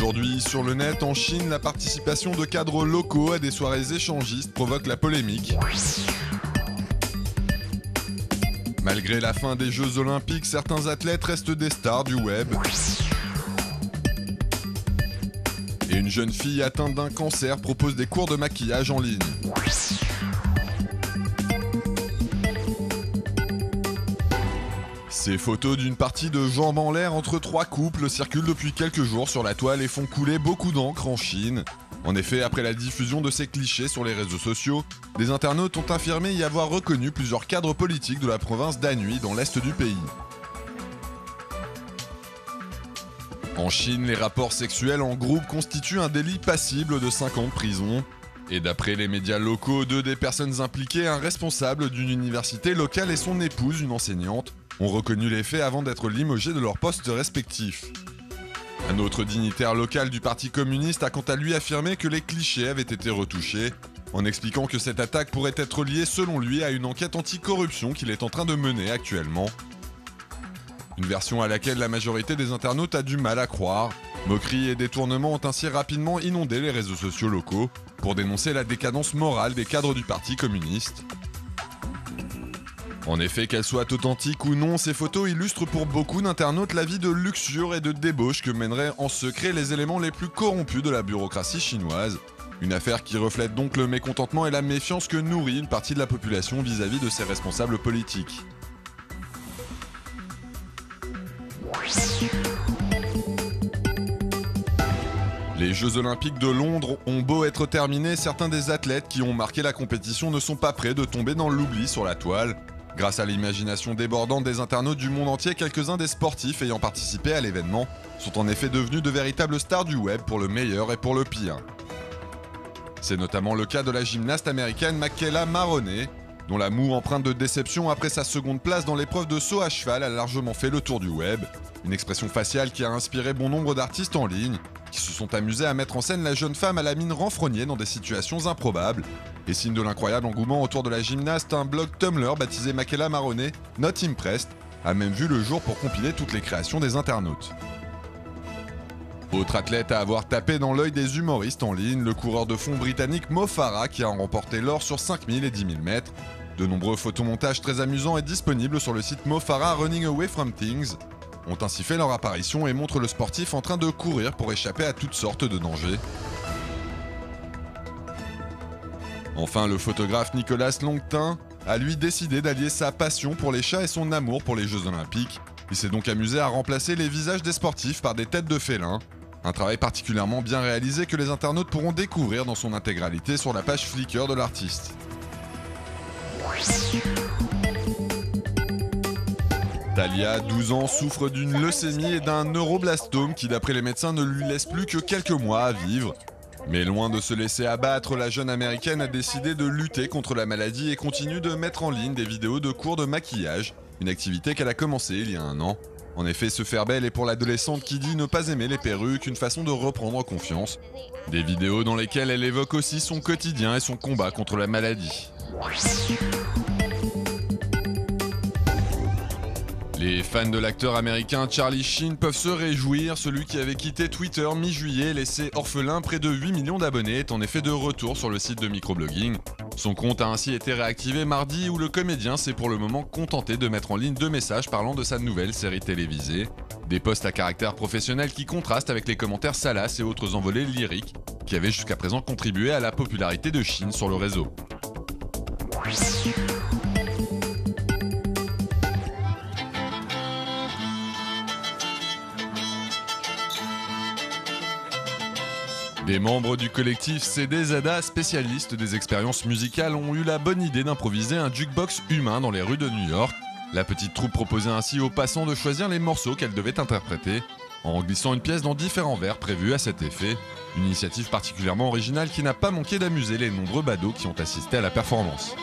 Aujourd'hui, sur le net, en Chine, la participation de cadres locaux à des soirées échangistes provoque la polémique. Malgré la fin des Jeux Olympiques, certains athlètes restent des stars du web. Et une jeune fille atteinte d'un cancer propose des cours de maquillage en ligne. Ces photos d'une partie de jambes en l'air entre trois couples circulent depuis quelques jours sur la toile et font couler beaucoup d'encre en Chine. En effet, après la diffusion de ces clichés sur les réseaux sociaux, des internautes ont affirmé y avoir reconnu plusieurs cadres politiques de la province d'Anhui dans l'est du pays. En Chine, les rapports sexuels en groupe constituent un délit passible de 5 ans de prison. Et d'après les médias locaux, 2 des personnes impliquées, un responsable d'une université locale et son épouse, une enseignante, ont reconnu les faits avant d'être limogés de leurs postes respectifs. Un autre dignitaire local du Parti communiste a quant à lui affirmé que les clichés avaient été retouchés, en expliquant que cette attaque pourrait être liée selon lui à une enquête anticorruption qu'il est en train de mener actuellement. Une version à laquelle la majorité des internautes a du mal à croire. Moqueries et détournements ont ainsi rapidement inondé les réseaux sociaux locaux pour dénoncer la décadence morale des cadres du Parti communiste. En effet, qu'elles soient authentiques ou non, ces photos illustrent pour beaucoup d'internautes la vie de luxure et de débauche que mèneraient en secret les éléments les plus corrompus de la bureaucratie chinoise. Une affaire qui reflète donc le mécontentement et la méfiance que nourrit une partie de la population vis-à-vis de ses responsables politiques. Les Jeux Olympiques de Londres ont beau être terminés, certains des athlètes qui ont marqué la compétition ne sont pas prêts de tomber dans l'oubli sur la toile. Grâce à l'imagination débordante des internautes du monde entier, quelques-uns des sportifs ayant participé à l'événement sont en effet devenus de véritables stars du web pour le meilleur et pour le pire. C'est notamment le cas de la gymnaste américaine Makayla Maroney, dont la moue empreinte de déception après sa seconde place dans l'épreuve de saut à cheval a largement fait le tour du web. Une expression faciale qui a inspiré bon nombre d'artistes en ligne, qui se sont amusés à mettre en scène la jeune femme à la mine renfrognée dans des situations improbables. Et signe de l'incroyable engouement autour de la gymnaste, un blog Tumblr baptisé Makayla Maroney, Not Impressed, a même vu le jour pour compiler toutes les créations des internautes. Autre athlète à avoir tapé dans l'œil des humoristes en ligne, le coureur de fond britannique Mo Farah qui a remporté l'or sur 5000 et 10 000 mètres. De nombreux photomontages très amusants et disponibles sur le site Mo Farah Running Away From Things ont ainsi fait leur apparition et montrent le sportif en train de courir pour échapper à toutes sortes de dangers. Enfin, le photographe Nicolas Longtin a lui décidé d'allier sa passion pour les chats et son amour pour les Jeux Olympiques. Il s'est donc amusé à remplacer les visages des sportifs par des têtes de félins. Un travail particulièrement bien réalisé que les internautes pourront découvrir dans son intégralité sur la page Flickr de l'artiste. Talia, 12 ans, souffre d'une leucémie et d'un neuroblastome qui, d'après les médecins, ne lui laisse plus que quelques mois à vivre. Mais loin de se laisser abattre, la jeune américaine a décidé de lutter contre la maladie et continue de mettre en ligne des vidéos de cours de maquillage, une activité qu'elle a commencée il y a un an. En effet, se faire belle est pour l'adolescente qui dit ne pas aimer les perruques une façon de reprendre confiance. Des vidéos dans lesquelles elle évoque aussi son quotidien et son combat contre la maladie. Les fans de l'acteur américain Charlie Sheen peuvent se réjouir. Celui qui avait quitté Twitter mi-juillet et laissé orphelin près de 8 millions d'abonnés est en effet de retour sur le site de microblogging. Son compte a ainsi été réactivé mardi où le comédien s'est pour le moment contenté de mettre en ligne 2 messages parlant de sa nouvelle série télévisée. Des posts à caractère professionnel qui contrastent avec les commentaires salaces et autres envolées lyriques qui avaient jusqu'à présent contribué à la popularité de Sheen sur le réseau. Des membres du collectif CDZA, spécialistes des expériences musicales, ont eu la bonne idée d'improviser un jukebox humain dans les rues de New York. La petite troupe proposait ainsi aux passants de choisir les morceaux qu'elle devait interpréter, en glissant une pièce dans différents vers prévus à cet effet. Une initiative particulièrement originale qui n'a pas manqué d'amuser les nombreux badauds qui ont assisté à la performance.